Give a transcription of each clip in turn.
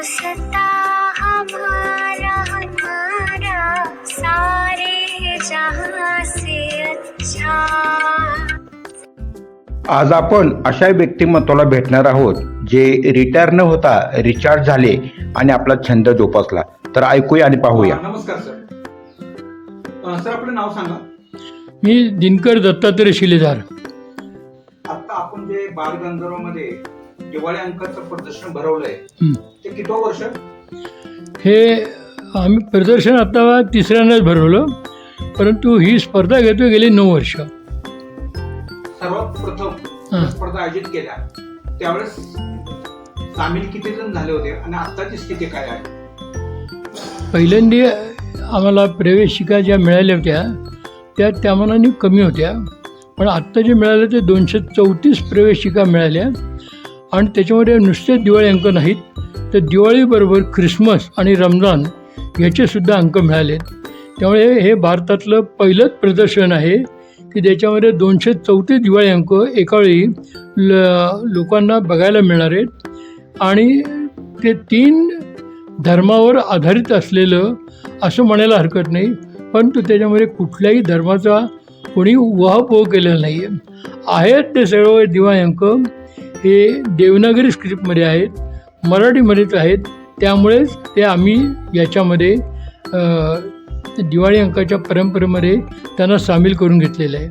दोस्ता हमारा हमारा सारे जहां से अच्छा। आज आपण अशा व्यक्तिमत्वाला भेटणार आहोत जे रिटायर न होता रिचार्ज झाले आणि आपला छंद जोपासला. तर ऐकूया आणि पाहूया. नमस्कार सर. सर आपलं नाव सांगा. मी दिनकर दत्तात्रय शिलेदार. आता आपण जे बालगंधर्वमध्ये दिवाळी अंकाचं प्रदर्शन भरवलंय ते कितवं वर्ष? हे आम्ही प्रदर्शन आता तिसऱ्यांदाच भरवलं, परंतु ही स्पर्धा घेतो गेली 9 वर्ष. सर्वात प्रथम स्पर्धा आयोजित केल्या त्यावेळेस सामील किती जण झाले होते आणि आत्ताची स्थिती काय आहे? पहिल्यांदा आम्हाला प्रवेशिका ज्या मिळाल्या होत्या त्या मानाने कमी होत्या, पण आत्ता जे मिळाले ते 234 प्रवेशिका मिळाल्या. आणि त्याच्यामध्ये नुसते दिवाळी अंक नाहीत, तर दिवाळीबरोबर ख्रिसमस आणि रमजान याचेसुद्धा अंक मिळाले. त्यामुळे हे भारतातलं पहिलंच प्रदर्शन आहे की त्याच्यामध्ये 234 दिवाळी अंक एकावेळी लोकांना बघायला मिळणार आहेत. आणि ते 3 धर्मावर आधारित असलेलं असं म्हणायला हरकत नाही, परंतु त्याच्यामध्ये कुठल्याही धर्माचा कोणी उहापोह केलेला नाही आहेत. ते सर्व दिवाळी अंक हे देवनागरी स्क्रिप्टमध्ये आहेत, मराठीमध्येच आहेत. त्यामुळेच ते आम्ही याच्यामध्ये दिवाळी अंकाच्या परंपरेमध्ये त्यांना सामील करून घेतलेलं आहे.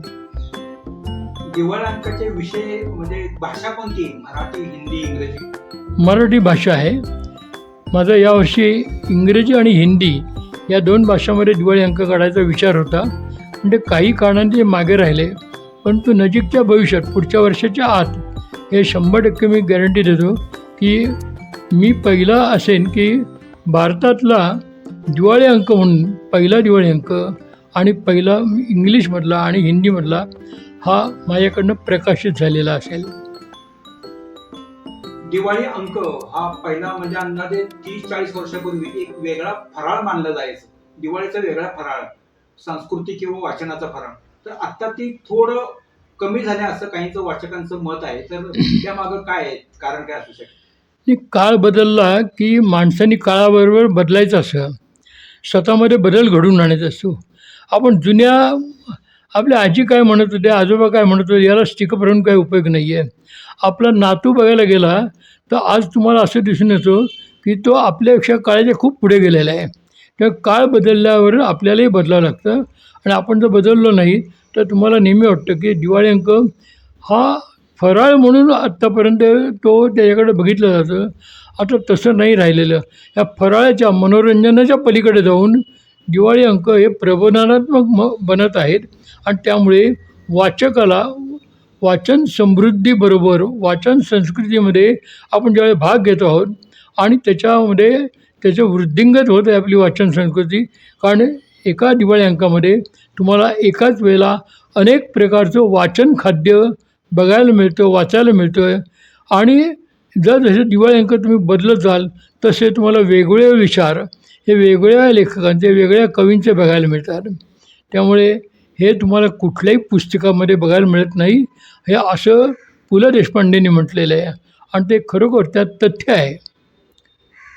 दिवाळी अंकाचे विषय म्हणजे भाषा कोणती? मराठी, हिंदी, इंग्रजी? मराठी भाषा आहे. माझा यावर्षी इंग्रजी आणि हिंदी या 2 भाषांमध्ये दिवाळी अंक काढायचा विचार होता, म्हणजे काही कारणांनी ते मागे राहिले. परंतु नजीकच्या भविष्यात पुढच्या वर्षाच्या आत हे 100% मी गॅरंटी देतो की मी पहिला असेन की भारतातला दिवाळी अंक म्हणून पहिला दिवाळी अंक आणि पहिला इंग्लिशमधला आणि हिंदीमधला हा माझ्याकडनं प्रकाशित झालेला असेल. दिवाळी अंक हा पहिला म्हणजे अंदाजे 30-40 वर्षापूर्वी एक वेगळा फराळ मानला जायचं. दिवाळीचा वेगळा फराळ, संस्कृती किंवा वाचनाचा फराळ. तर आता ती थोडं कमी झाले असं काहींचं वाचकांचं मत आहे. तर त्यामागं काय आहे, कारण काय असू शकते? काळ बदलला की माणसांनी काळाबरोबर बदलायचं असं, स्वतःमध्ये बदल घडवून आणायचा असतो. आपण जुन्या आपल्या आजी काय म्हणत होते, आजोबा काय म्हणत होते, याला स्टिकअप राहून काही उपयोग नाही आहे. आपला नातू बघायला गेला तर आज तुम्हाला असं दिसून येतो की तो आपल्यापेक्षा काळाच्या खूप पुढे गेलेला आहे. तेव्हा काळ बदलल्यावर आपल्यालाही बदलावं लागतं. आणि आपण जर बदललो नाही तर तुम्हाला नेहमी वाटतं की दिवाळी अंक हा फराळ म्हणून आत्तापर्यंत तो त्याच्याकडे बघितलं जातं. आता तसं नाही राहिलेलं. या फराळाच्या मनोरंजनाच्या पलीकडे जाऊन दिवाळी अंक हे प्रबोधनात्मक बनत आहेत. आणि त्यामुळे वाचकाला वाचन समृद्धीबरोबर वाचन संस्कृतीमध्ये आपण ज्यावेळी भाग घेतो आहोत आणि त्याच्यामध्ये त्याचं वृद्धिंगत होत आहे आपली वाचन संस्कृती. कारण एका दिवाळी अंकामध्ये तुम्हाला एकाच वेळेला अनेक प्रकारचं वाचन खाद्य बघायला मिळतं, वाचायला मिळतं. आणि जसे दिवाळी अंक तुम्ही बदलत जाल तसे तुम्हाला वेगवेगळे विचार हे वेगवेगळ्या लेखकांचे, वेगळ्या कवींचे बघायला मिळतात. त्यामुळे हे तुम्हाला कुठल्याही पुस्तकामध्ये बघायला मिळत नाही, हे असं पु ल देशपांडेंनी म्हटलेलं आहे. आणि ते खरोखर त्यात तथ्य आहे.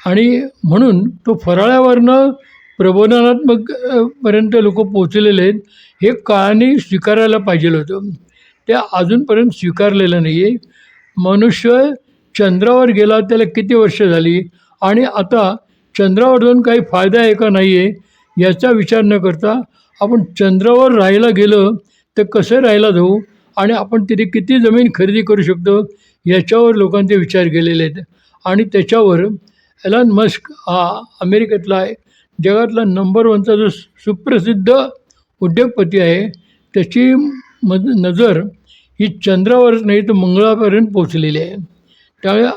आणि म्हणून तो फराळावरनं प्रबोधनात्मक पर्यंत लोक पोचलेले आहेत. हे काळाने स्वीकारायला पाहिजे होतं, ते अजूनपर्यंत स्वीकारलेलं नाही आहे. मनुष्य चंद्रावर गेला त्याला किती वर्ष झाली आणि आता चंद्रावर जाऊन काही फायदा आहे का नाही आहे याचा विचार न करता आपण चंद्रावर राहायला गेलं तर कसं राहायला जाऊ आणि आपण तिथे किती जमीन खरेदी करू शकतो याच्यावर लोकांचे विचार केलेले आहेत. आणि त्याच्यावर एलॉन मस्क हा अमेरिकेतला आहे, जगातला नंबर 1चा जो सुप्रसिद्ध उद्योगपती आहे, त्याची नजर ही चंद्रावरच नाही तर मंगळापर्यंत पोचलेली आहे. त्यामुळे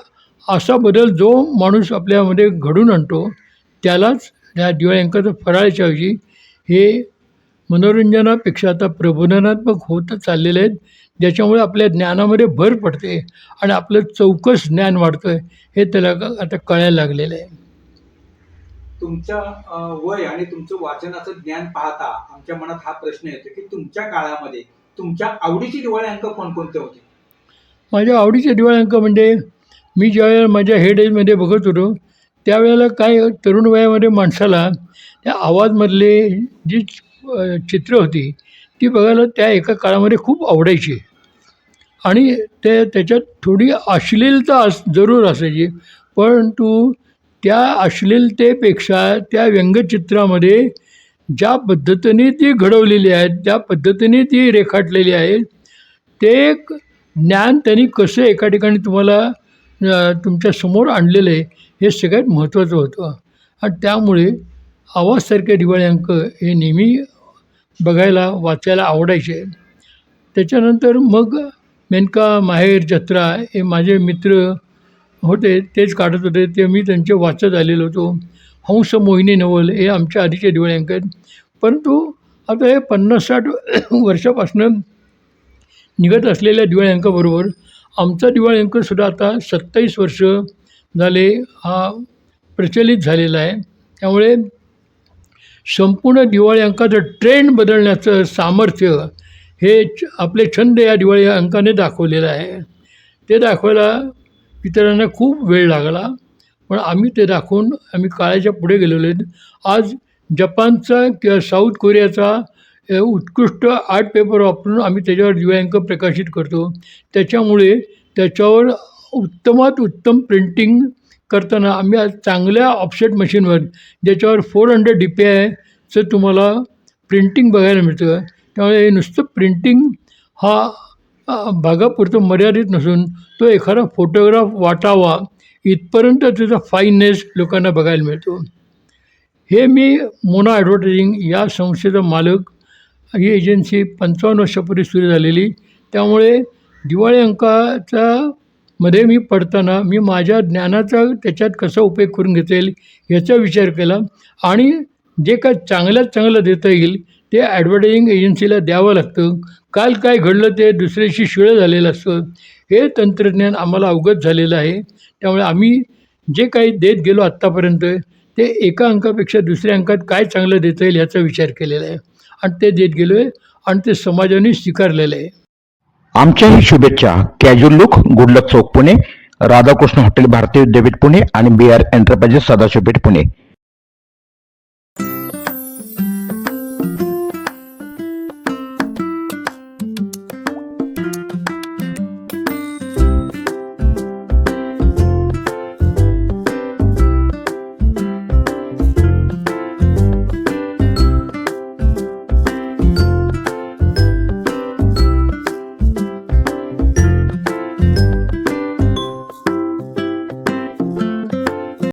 असा बदल जो माणूस आपल्यामध्ये घडून आणतो त्यालाच ह्या दिवाळी अंकाचं फराळाच्या ऐवजी हे मनोरंजनापेक्षा आता प्रबोधनात्मक होत चाललेले आहेत, ज्याच्यामुळे आपल्या ज्ञानामध्ये भर पडते आणि आपलं चौकस ज्ञान वाढतं आहे, हे त्याला आता कळायला लागलेलं आहे. तुमच्या वय आणि तुमचं वाचनाचं ज्ञान पाहता आमच्या मनात हा प्रश्न येतो की तुमच्या काळामध्ये तुमच्या आवडीची दिवाळी अंक कोणकोणते होते? माझ्या आवडीचे दिवाळी अंक म्हणजे मी ज्यावेळेला माझ्या हेड एजमध्ये बघत होतो त्यावेळेला काय तरुण वयामध्ये माणसाला त्या आवाजमधले जी चित्र होती ती बघायला त्या एका काळामध्ये खूप आवडायची आणि त्याच्यात थोडी अश्लीलता जरूर असायची, परंतु त्या अश्लीलतेपेक्षा त्या व्यंगचित्रामध्ये ज्या पद्धतीने ती घडवलेली आहेत, ज्या पद्धतीने ती रेखाटलेली आहेत, ते ज्ञान त्यांनी कसं एका ठिकाणी तुम्हाला तुमच्या समोर आणलेलं आहे हे सगळ्यात महत्त्वाचं होतं. आणि त्यामुळे आवाजसारखे दिवाळी अंक हे नेहमी बघायला वाचायला आवडायचे. त्याच्यानंतर मग मेनका, माहेर, जत्रा हे माझे मित्र होते, तेच काढत होते, ते मी त्यांचे वाचत आलेलो होतो. हंस, मोहिनी, नवल हे आमच्या आधीचे दिवाळी अंक आहेत. परंतु आता हे 50-60 वर्षापासून निघत असलेल्या दिवाळी अंकाबरोबर आमचा दिवाळी अंकसुद्धा आता 27 वर्ष झाले हा प्रचलित झालेला आहे. त्यामुळे संपूर्ण दिवाळी अंकाचं ट्रेंड बदलण्याचं सामर्थ्य हे आपले छंद या दिवाळी अंकाने दाखवलेलं आहे. ते दाखवायला इतरांना खूप वेळ लागला, पण आम्ही ते दाखवून आम्ही काळाच्या पुढे गेलेलो आहेत. आज जपानचा किंवा साऊथ कोरियाचा उत्कृष्ट आर्ट पेपर वापरून आम्ही त्याच्यावर दिवाळी अंक प्रकाशित करतो. त्याच्यामुळे त्याच्यावर उत्तमात उत्तम प्रिंटिंग करताना आम्ही आज चांगल्या ऑफसेट मशीनवर ज्याच्यावर 400 DPIचं तुम्हाला प्रिंटिंग बघायला मिळतं. त्यामुळे हे नुसतं प्रिंटिंग हा भागापुरतं मर्यादित नसून तो एखादा फोटोग्राफ वाटावा इथपर्यंत त्याचा फाईननेस लोकांना बघायला मिळतो. हे मी मोना ॲडव्हर्टायझिंग या संस्थेचा मालक. ही एजन्सी 55 वर्षापूर्वी सुरू झालेली. त्यामुळे दिवाळी मध्ये मी पडताना मी माझ्या ज्ञानाचा त्याच्यात कसा उपयोग करून घेता येईल याचा विचार केला आणि जे काय चांगल्यात चांगलं देता येईल ते ॲडव्हर्टायझिंग एजन्सीला द्यावं लागतं. काल काय घडलं ते दुसऱ्याशी शिळं झालेलं असतं. हे तंत्रज्ञान आम्हाला अवगत झालेलं आहे. त्यामुळे आम्ही जे काही देत गेलो आत्तापर्यंत ते एका अंकापेक्षा दुसऱ्या अंकात काय चांगलं देता येईल याचा विचार केलेला आहे आणि ते देत गेलो आहे आणि ते समाजाने स्वीकारलेलं आहे. आमच्याही शुभेच्छा. कॅज्युअल लुक, गुडलक चौक पुणे, राधाकृष्ण हॉटेल भारतीय विद्यापीठ पुणे आणि BR एंटरप्राइजेस सदाशिवपेठ पुणे.